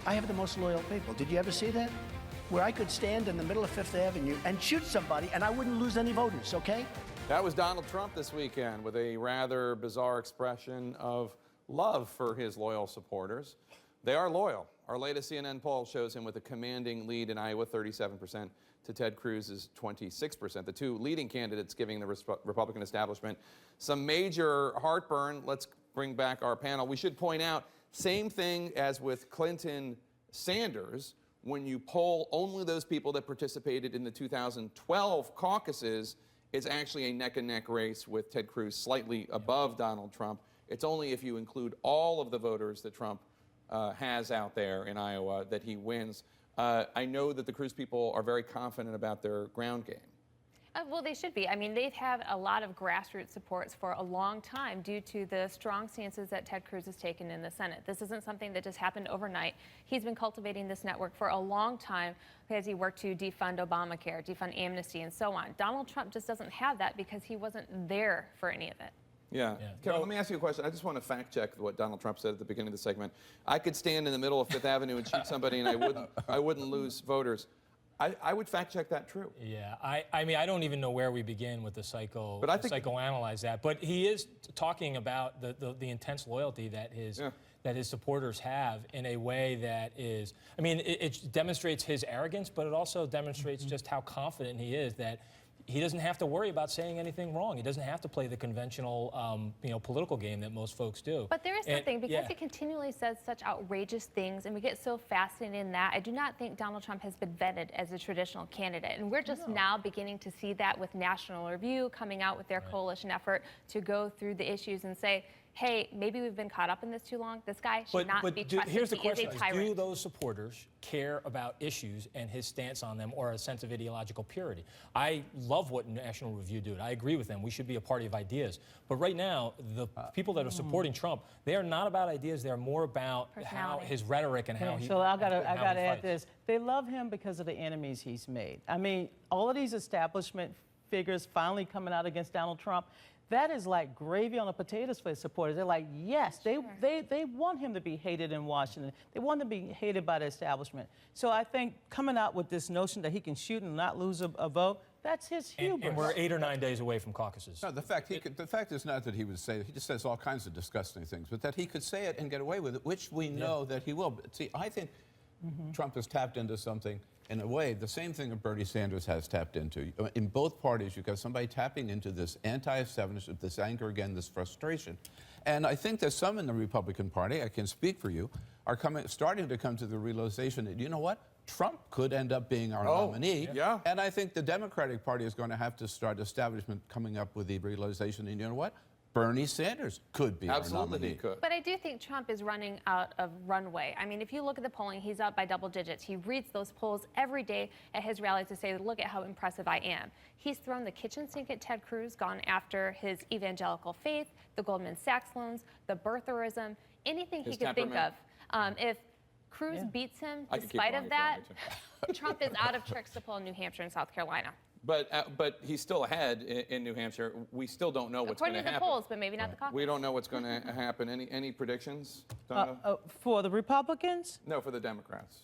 I have the most loyal people. Did you ever see that? Where I could stand in the middle of Fifth Avenue and shoot somebody and I wouldn't lose any voters, okay? That was Donald Trump this weekend with a rather bizarre expression of love for his loyal supporters. They are loyal. Our latest CNN poll shows him with a commanding lead in Iowa, 37%, to Ted Cruz's 26%. The two leading candidates giving the Republican establishment some major heartburn. Let's bring back our panel. We should point out, same thing as with Clinton-Sanders. When you poll only those people that participated in the 2012 caucuses, it's actually a neck-and-neck race with Ted Cruz slightly above Donald Trump. It's only if you include all of the voters that Trump has out there in Iowa that he wins. I know that the Cruz people are very confident about their ground game. Well, they should be. I mean, they've had a lot of grassroots supports for a long time due to the strong stances that Ted Cruz has taken in the Senate. This isn't something that just happened overnight. He's been cultivating this network for a long time as he worked to defund Obamacare, defund amnesty, and so on. Donald Trump just doesn't have that because he wasn't there for any of it. Yeah. Kevin, let me ask you a question. I just want to fact check what Donald Trump said at the beginning of the segment. I could stand in the middle of Fifth Avenue and shoot somebody and I wouldn't lose voters. I would fact check that true. Yeah, I mean, I don't even know where we begin with the psychoanalyze that. But he is talking about the intense loyalty that his supporters have in a way that is, I mean, it demonstrates his arrogance, but it also demonstrates just how confident he is that he doesn't have to worry about saying anything wrong. He doesn't have to play the conventional, political game that most folks do. But there is something, because he continually says such outrageous things, and we get so fascinated in that. I do not think Donald Trump has been vetted as a traditional candidate, and we're just now beginning to see that with National Review coming out with their coalition effort to go through the issues and say, hey, maybe we've been caught up in this too long. This guy should not be trusted. Here's the He is a question: tyrant. do those supporters care about issues and his stance on them, or a sense of ideological purity? I love what National Review did. I agree with them. We should be a party of ideas. But right now, the people that are supporting Trump, they are not about ideas. They are more about how his rhetoric and how he. So I gotta add this. They love him because of the enemies he's made. I mean, all of these establishment figures finally coming out against Donald Trump. That is like gravy on the potatoes for his supporters. They're like, yes, they want him to be hated in Washington. They want him to be hated by the establishment. So I think coming out with this notion that he can shoot and not lose a vote, that's his hubris. And we're 8 or 9 days away from caucuses. No, the fact is not that he would say it. He just says all kinds of disgusting things, but that he could say it and get away with it, which we know that he will. But see, I think Trump has tapped into something, in a way, the same thing that Bernie Sanders has tapped into. In both parties, you've got somebody tapping into this anti-establishment, this anger again, this frustration. And I think that some in the Republican Party, I can speak for you, are starting to come to the realization that, you know what? Trump could end up being our nominee. Yeah. And I think the Democratic Party is going to have to start establishment coming up with the realization, and you know what? Bernie Sanders could be our nominee. Absolutely, he could. But I do think Trump is running out of runway. I mean, if you look at the polling, he's up by double digits. He reads those polls every day at his rallies to say, look at how impressive I am. He's thrown the kitchen sink at Ted Cruz, gone after his evangelical faith, the Goldman Sachs loans, the birtherism, anything he could think of. If Cruz beats him, despite of that, Trump is out of tricks to pull in New Hampshire and South Carolina. But he's still ahead in New Hampshire. We still don't know what's going to happen. According to the polls, but maybe not the caucus. We don't know what's going to happen. Any predictions, Donna? For the Republicans? No, for the Democrats.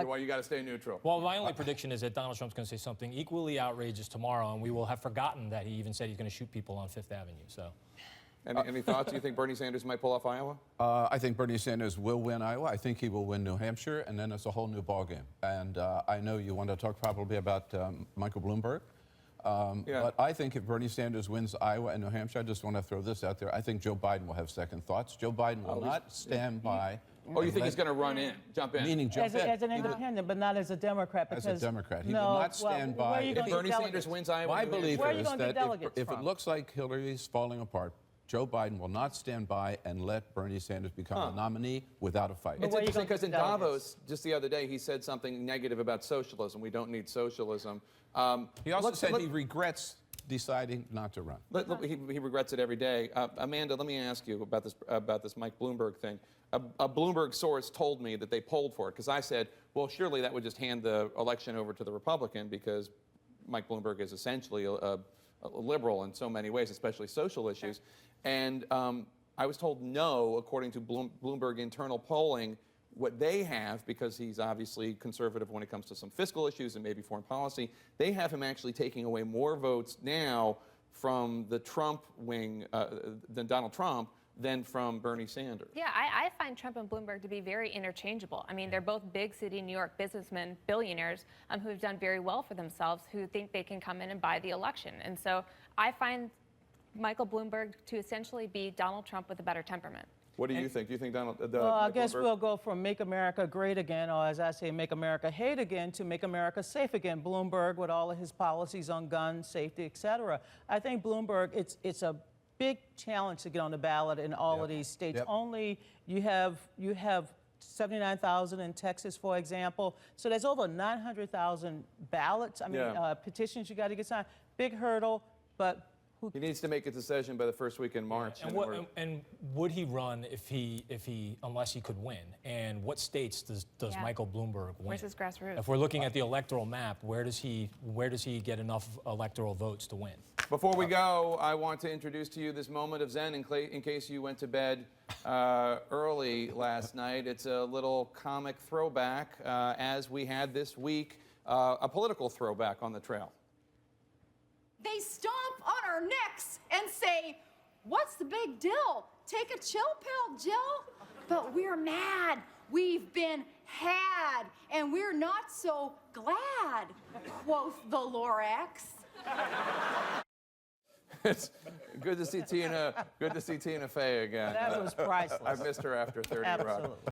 Well, you got to stay neutral. Well, my only prediction is that Donald Trump's going to say something equally outrageous tomorrow, and we will have forgotten that he even said he's going to shoot people on Fifth Avenue. So. Any thoughts? Do you think Bernie Sanders might pull off Iowa? I think Bernie Sanders will win Iowa. I think he will win New Hampshire, and then it's a whole new ballgame. And I know you want to talk probably about Michael Bloomberg. But I think if Bernie Sanders wins Iowa and New Hampshire, I just want to throw this out there. I think Joe Biden will have second thoughts. Joe Biden will not stand by. Oh, you think he's going to run in, jump in? Meaning jump in. As an independent, but not as a Democrat. As a Democrat. He will not stand by. If Bernie Sanders wins Iowa, my belief is that if from? it looks like Hillary's falling apart, Joe Biden will not stand by and let Bernie Sanders become the nominee without a fight. It's interesting because in Davos, just the other day, he said something negative about socialism. We don't need socialism. He also said he regrets deciding not to run. He regrets it every day. Amanda, let me ask you about this Mike Bloomberg thing. A Bloomberg source told me that they polled for it because I said, well, surely that would just hand the election over to the Republican because Mike Bloomberg is essentially a liberal in so many ways, especially social issues. And I was told no, according to Bloomberg internal polling, what they have, because he's obviously conservative when it comes to some fiscal issues and maybe foreign policy, they have him actually taking away more votes now from the Trump wing than Donald Trump than from Bernie Sanders. Yeah, I find Trump and Bloomberg to be very interchangeable. I mean, they're both big city New York businessmen, billionaires, who have done very well for themselves, who think they can come in and buy the election. And so I find Michael Bloomberg to essentially be Donald Trump with a better temperament. What do you think? Do you think Donald? Well, I Michael guess Bloomberg? we'll go from make America great again, or as I say, make America hate again, to make America safe again. Bloomberg, with all of his policies on guns, safety, et cetera. I think Bloomberg, it's a big challenge to get on the ballot in all of these states. Only you have 79,000 in Texas, for example. So there's over 900,000 ballots. I mean, petitions you got to get signed. Big hurdle, but he needs to make a decision by the first week in March. And would he run if he unless he could win? And what states does Michael Bloomberg win? Where's his grassroots? If we're looking at the electoral map, where does he get enough electoral votes to win? Before we go, I want to introduce to you this moment of Zen in case you went to bed early last night. It's a little comic throwback, as we had this week, a political throwback on the trail. They stomp on our necks and say, "What's the big deal? Take a chill pill, Jill." But we're mad. We've been had, and we're not so glad, quoth the Lorax. It's good to see Tina. Good to see Tina Fey again. that was priceless. I've missed her after 30 Rock. Absolutely.